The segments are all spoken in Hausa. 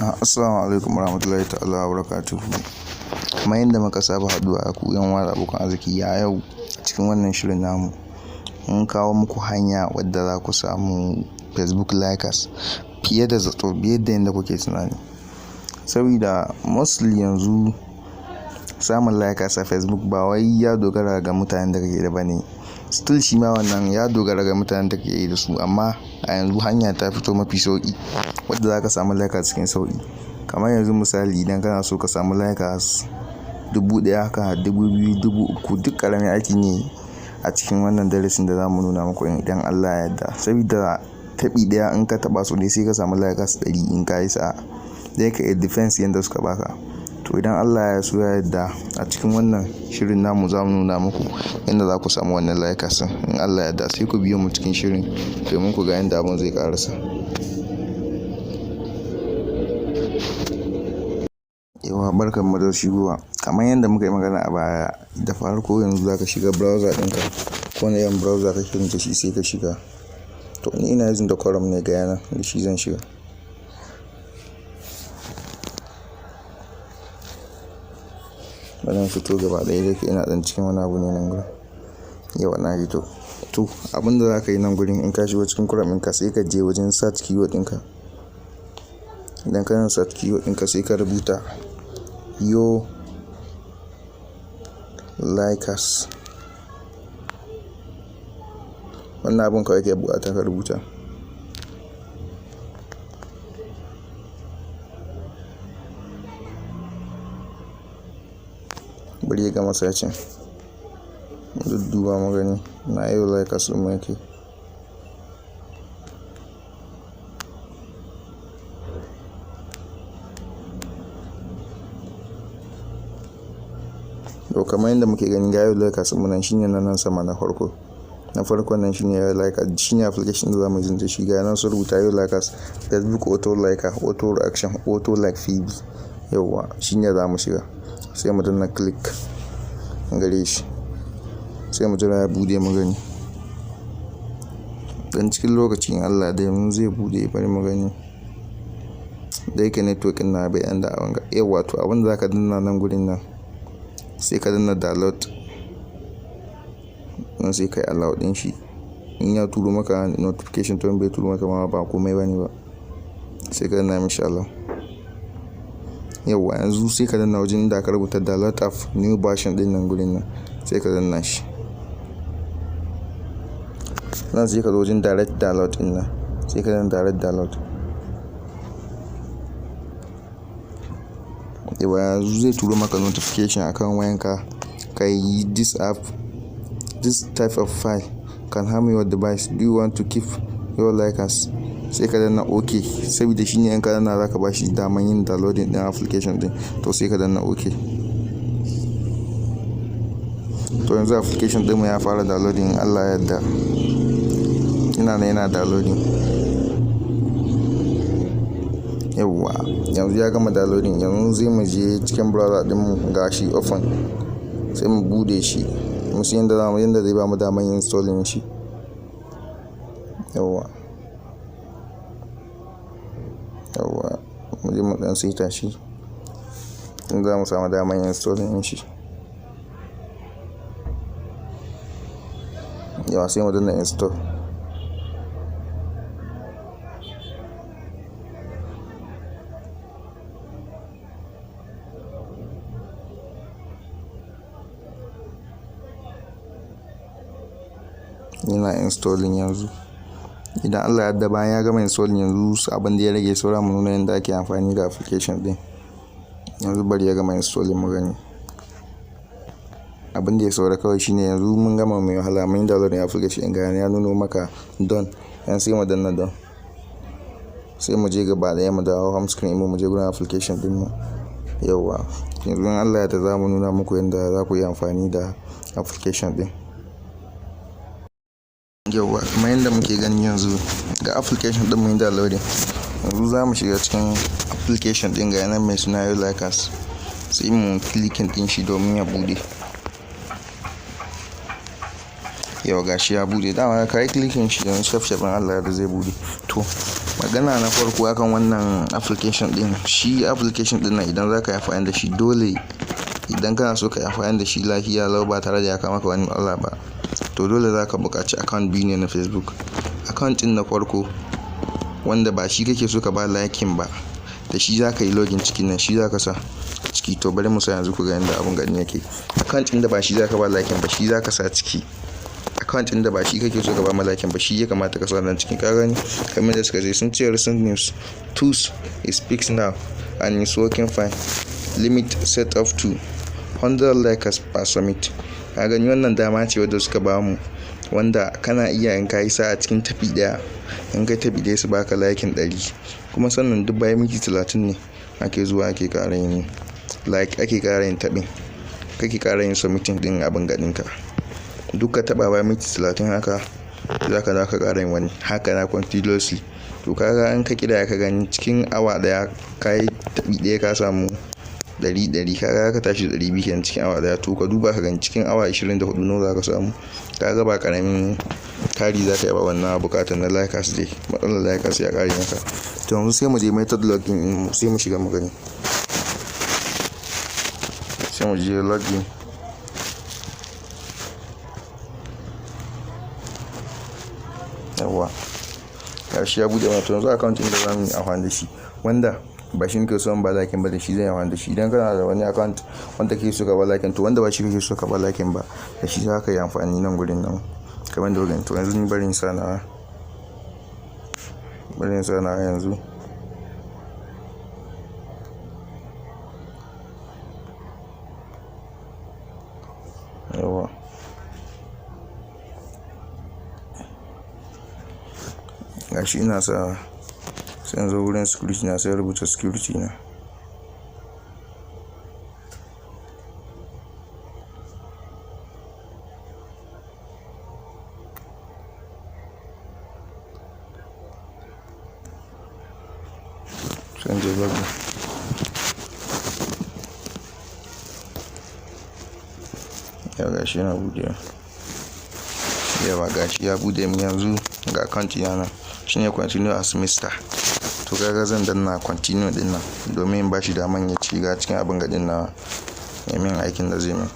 Assalamu alaikum warahmatullahi ta'ala wabarakatuhu. Kamar yadda muka saba haduwa a ku yan wada abokan arziki ya yau cikin wannan shirin namu mun kawo muku hanya wadda za ku samu Facebook likers fiye da zato, fiye da yadda kuke tunani. Saboda mostly yanzu samun likers a Facebook ba wai ya dogara ga mutanen da kake da bane, still shi ma wannan ya dogara ga mutanen da kake da su, amma a yanzu hanya ta fito mafi sauki wadda za ka samu likers cikin sauki. Kamar yanzu misali, idan kana so ka samu likers 1000 haka, 2000, 3000, duk karamin aiki ne a cikin wannan darasin da zamu nuna muku idan Allah ya yarda. Saboda tabi daya in ka taba su dai sai ka samu likers 100 in ka yi sa'a, dai ka yi defense yanda suka baka. To idan Allah ya so ya yarda a cikin wannan shirin namu zamu nuna muku yadda za ku samu wannan likers in Allah ya yarda. Sai ku biyo mu cikin shirin domin ku ga yadda abun zai karasa. Yawa, barkan mu da shigowa. Kamar yadda muka yi magana a baya, da farko yanzu zaka shiga browser ɗinka, ko ne yan browser kake yin shi sai ka shiga. To ni ina using da Chrome ne ga yana da shi zan shiga. Bana fito gaba ɗaya da ke ina ɗan cikin wani abu ne nan gurin. Yawa na fito. To abinda zaka yi nan gurin, in ka shigo cikin Chrome ɗinka sai ka je wajen search keyword ɗinka. Idan ka yi search keyword ɗinka sai ka rubuta yo likers. Wannan abun kawai ke bukata ka rubuta. Bari ya gama searching. Duba magani na yo likers ɗin mai ke. To kamar yadda muke gani ga yo likers ɗin nan shine nan sama na farko. Na farkon nan shine yo likers, shine application da zamu yi da shi. Ga nan su rubuta yo likers, Facebook auto liker, auto reaction, auto like feed. Yawa, shine zamu shiga. Sai mu danna click gare shi, sai mu jira ya bude mu gani. Dan cikin lokacin Allah dai mun zai bude, bari mu gani. Dai ka network din na bai anda abin ga. Yawa, to abin da zaka danna nan gurin nan, sai ka danna download. Nan sai kai allow din shi. In ya turo maka notification to bai turo maka ma ba komai bane ba. Sai ka danna insha Allah. Yawa, yanzu sai ka danna wajen da aka rubuta download app new version din nan gurin nan, sai ka danna shi. Nan sai ka zo wajen direct download din nan, sai ka danna direct download. Yawa, yanzu zai turo maka notification akan wayanka kai this app, this type of file can harm your device, do you want to keep your likers? Sai ka danna OK, saboda shine in ka danna zaka bashi daman yin downloading din application din. To sai ka danna OK. To yanzu application din mu ya fara downloading, Allah ya yarda. Yana downloading. Yawa, yanzu ya gama downloading. Yanzu zai mu je cikin browser din mu, gashi open. Sai mu bude shi. Mu san yanda zai ba mu daman yin installing shi. Yawa, mu je mu dan saita shi, in za mu samu daman yin installing shi. Yawa, sai mu danna install. Yana installing yanzu. Idan Allah ya yarda bayan ya gama installing yanzu, abin da ya rage saura mu nuna yadda ake amfani da application din. Yanzu bari ya gama installing mu gani. Abin da ya saura kawai shine yanzu mun gama mai wahala, mun download application din, ga ya nuno maka done. Yan sai mu danna done. Sai mu je gaba daya mu dawo home screen mu je gurin application din mu. Yawa, yanzu in Allah ya yarda zamu nuna muku yadda za ku yi amfani da application din. Yawa, kuma yadda muke gani yanzu ga application din mun downloading. Yanzu za mu shiga cikin application din, ga yana mai suna yo likers. Sai mu clicking din shi domin ya bude. Yawa, gashi ya bude. Dama ka yi clicking shi, yanzu shaf Allah da zai bude. To magana na farko akan wannan application din. Shi application din nan idan zaka yi amfani da shi, dole idan kana so ka yi amfani da shi lafiya lau ba tare da ya kama ka wani matsala ba, to dole zaka buƙaci account biyu ne na Facebook. Account din na farko wanda ba shi kake so ka ba likin ba, da shi zaka yi login cikin nan, shi zaka sa ciki. To bari mu sa yanzu ku ga yanda abun gani yake. Account din da ba shi zaka ba likin ba, shi zaka sa ciki. Account din da ba shi kake so ka ba malakin ba, shi ya kamata ka sa nan cikin. Ka gani kamar da suka ce, sun ce recent news tools is fixed now and is working fine, limit set of 200 likes per summit. Ka gani wannan dama ce wadda suka ba mu, wanda kana iya in kai sa a cikin tafi daya, in kai tafi daya su baka likin 100, kuma sannan duk bayan minti 30 ne ake zuwa ake ƙara yin like, ake ƙara yin tabin, kake ƙara yin submitting din abin gadin ka. Duka taba bayan minti 30 haka zaka ƙara yin wani haka na continuously. To kaga an ka kida ka gani cikin awa daya kai tabi daya ka samu 100, kaga ka tashi 200 kenan cikin awa daya. To ka duba ka gani cikin awa 24 nawa zaka samu. Kaga ba karamin kari zaka yi ba wannan bukatar na likers dai, matsalar likers ya kare maka. To yanzu sai mu je method login, sai mu shiga mu gani, sai mu je login. Yawa gashi ya bude mana. To yanzu account din da zamu yi amfani da shi, wanda ba shi nake son ba lakin ba, da shi zan yi amfani da shi. Idan kana da wani account wanda kake so ka ba lakin, to wanda ba shi kake so ka ba lakin ba, da shi zaka yi amfani nan gurin nan kamar da gani. To yanzu ni bari in sa na yanzu. Yawa gashi ina sa, sai yanzu wurin security na sai rubuta security na. Sai je login. Ya gashi yana buɗe. Yawa gashi ya buɗe min yanzu ga account yana shine continue as mister. To kaga zan danna continue din nan domin in bashi daman ya ci ga cikin abin gadin na min aikin da zai min.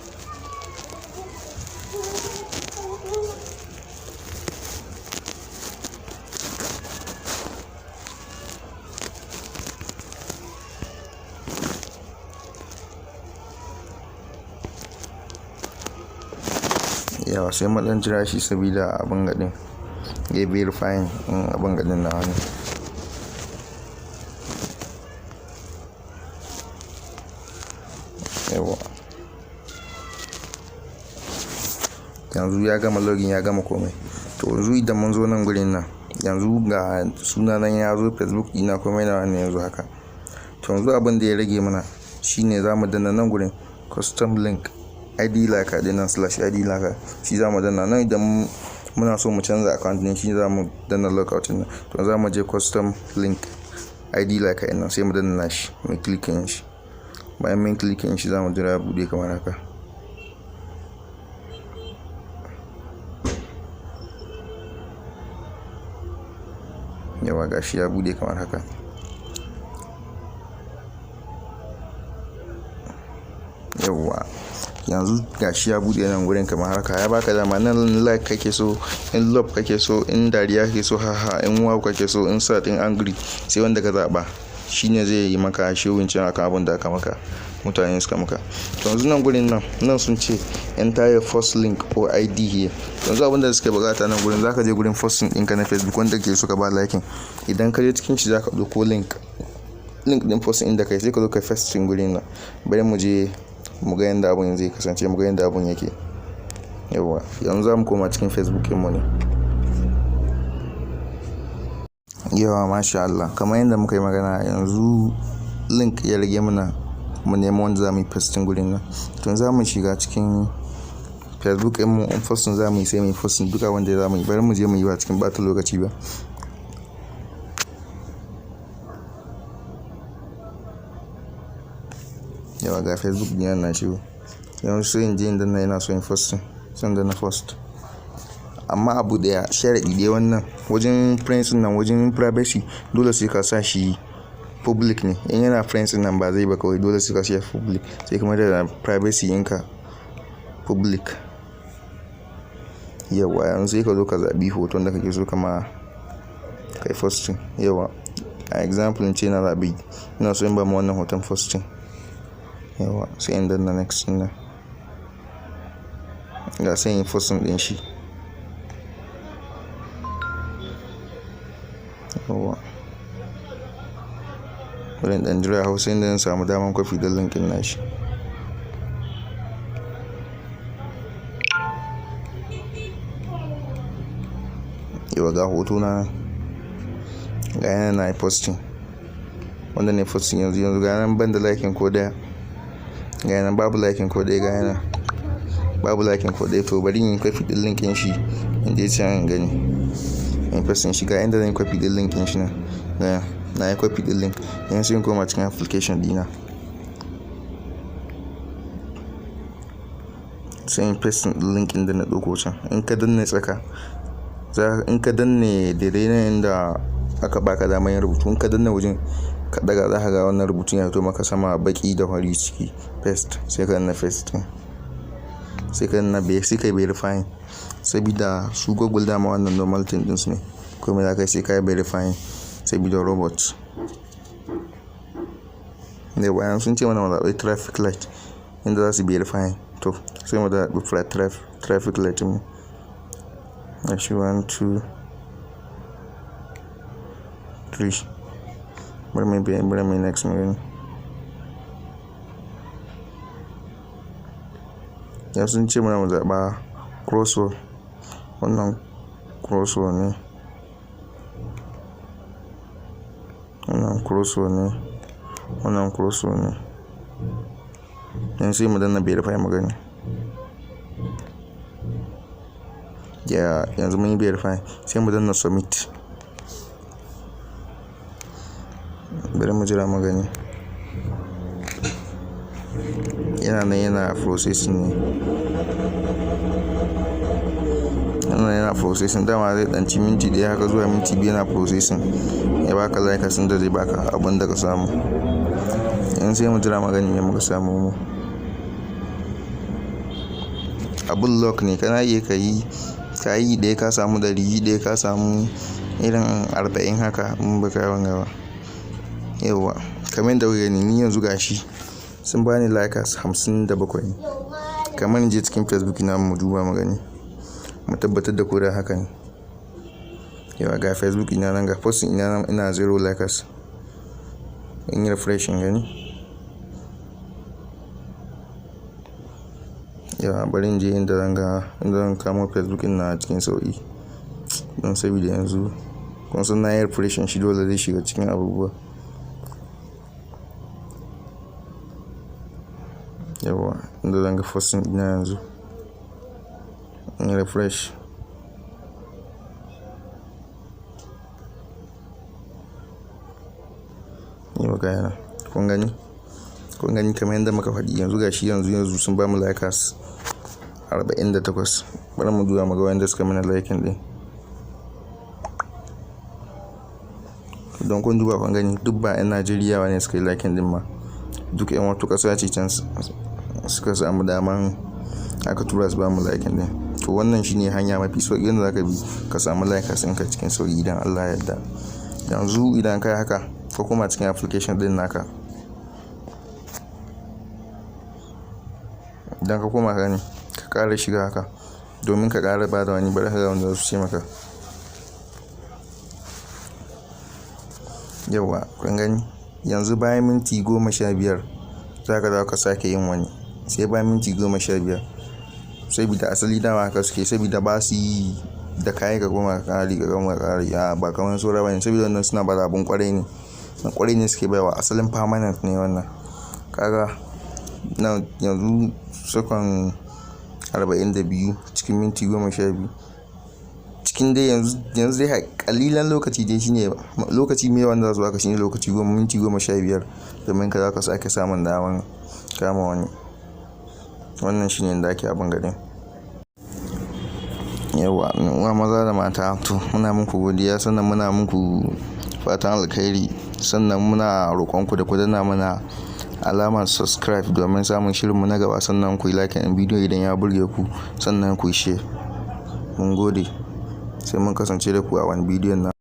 Yawa sai mu dan jira shi sabida abin gadin ya verifying abin gadin na wani. Yawa yanzu ya gama login, ya gama komai. To yanzu idan mun zo nan gurin nan, yanzu ga sunanan ya zo Facebook ina komai na wannan yanzu haka. To yanzu abin da ya rage mana shine zamu danna nan gurin custom link ID laka dinnan /ID laka, shi zamu danna nan. Idan muna so mu canza account din, shi zamu danna logout din nan. To zamu je custom link ID laka din nan, sai mu danna shi, mu clickin shi. Bayan mun clickin shi zamu jira bude kamar haka. Yawa gashi ya bude kamar haka. Yawa yanzu gashi ya bude nan gurin kamar haka. Ya baka dama nan like kake so, in love kake so, in dariya kake so, haha, in wow kake so, in sad, in angry, sai wanda ka zaba shine zai yi maka showing cin akan abin da aka maka, mutane suka maka. To yanzu nan gurin nan sun ce enter your first link or ID here. Yanzu abin da suke bukata nan gurin, zaka je gurin first link ɗinka na Facebook wanda ke so ka ba liking. Idan ka je cikin shi zaka dauko link din first inda kai, sai ka zo ka first link gurin nan. Bari mu je mu ga yanda abun zai kasance, mu ga yanda abun yake. Yawa yanzu zamu koma cikin Facebook din mu ne. Yawa masha Allah, kamar yanda muka yi magana, yanzu link ya rage mana mu nemi wanda zamu yi posting gurin nan. To zamu shiga cikin Facebook din mu, in posting zamu yi sai mu yi posting duka wanda zamu yi. Bari mu je mu yi ba cikin bata lokaci ba. Yawa ga Facebook din na shigo. Yanzu sai in je inda ina so in posting, sai da na post. amma abu daya sharadi dai wannan wajen friends nan, wajen privacy dole sai ka sa shi public ne. In yana friends nan ba zai ba kawai, dole sai ka sa shi public, sai kuma da privacy ɗinka public. Yawa yanzu sai ka zo ka zabi hoton da kake so kama kai posting. Yawa a example ce na zabi ina so in ba mu wannan hoton posting. Yawa sai in danna next din nan, ga sai in posting din shi. Yawa wurin dan jira hausa inda zan samu daman kwafi da linkin nashi. Yawa ga hoto na ga yana na posting, wanda ne posting yanzu ga nan ban da likin ko daya, ga yana babu likin ko daya, ga yana babu likin ko daya. To bari in kwafi din linkin shi inda ya can gani in posting shi. Ga inda zan kwafi din linkin shi na na yi kwafi din link. Yanzu in koma cikin application dina sai in paste din linkin da na dauko can. In ka danne tsaka, in ka danne daidai nan inda aka baka damar yin rubutu, in ka danne wajen ka daga za ka ga wannan rubutun ya fito maka sama baki da fari ciki paste. Sai ka danna paste, sai ka danna sai kai verifying, sabida su Google dama wannan normal thing din su ne, kuma za ka sai kai verifying sabida robot ne. Bayan sun ce mana mu zaɓi traffic light inda za su verifying, to sai mu zaɓi traffic light mu. Shi 1 2 3 bari mai next mu. Ya sun ce mana mu zaɓa crossword, wannan crossword ne, wannan crossword ne, wannan crossword ne. Yanzu sai mu danna verify mu gani. Yanzu mun yi verify, sai mu danna submit. Bari mu jira mu gani. Yana processing ne, yana processing. Dama zai danci minti daya haka zuwa minti biyu yana processing, ya baka like sun da zai baka abin da ka samu. Yanzu sai mu jira mu gani me muka samu mu. Abun lock ne, kana iya kayi da ka samu 100, da ka samu irin 40 haka mun baka yawan gaba. Yawa kamar da kuka gani ni yanzu gashi sun bani likes 57. Kamar in je cikin Facebook na mu duba mu gani, mu tabbatar da ko da haka ne. Yawa ga Facebook ina nan, ga posting ina nan, ina 0 likes. In yi refresh in gani. Yawa bari in je inda zan kamo Facebook ina cikin sauki don sabida yanzu kun san na yi refresh shi dole zai shiga cikin abubuwa. Yawa inda zan ga posting ina yanzu in refresh. Yawa ga yana kun gani kamar yadda muka faɗi. Yanzu gashi yanzu sun ba mu likes 48. Bari mu duba mu ga wanda suka mana liking din. Don kun duba kun gani duk ba 'yan Najeriya ne suka yi liking din ma, duk 'yan wata ƙasa ce can suka samu daman aka tura su ba mu liking din. To wannan shine hanya mafi sauki da zaka bi ka samu likes ɗinka cikin sauki idan Allah ya yarda. Yanzu idan kai haka ko kuma cikin application din naka, idan ka koma gani ka ƙara shiga haka domin ka ƙara ba da wani, bari ka ga wanda su ce maka. Yawa kun gani yanzu bayan minti 15 zaka dawo ka sake yin wani, sai bayan minti 15, saboda asali dama haka suke, saboda ba su yi da kayi ka goma ƙari ba kamar saura bane, saboda wannan suna bada abun kwarai ne suke baiwa. Asalin permanent ne wannan. Kaga na yanzu sakon 42 cikin minti 12 cikin dai yanzu dai kalilan lokaci dai shine lokaci mai wanda za ka shine lokaci minti 15 domin ka za ka sake samun daman kama wani. Wannan shine da ake abin gadin. yawa uwa maza da mata, to muna muku godiya, sannan muna muku fatan alkhairi, sannan muna roƙonku da ku danna mana alamar subscribe domin samun shirinmu na gaba, sannan ku yi like ɗin bidiyo idan ya burge ku, sannan ku yi share. Mun gode, sai mun kasance da ku a wani bidiyon na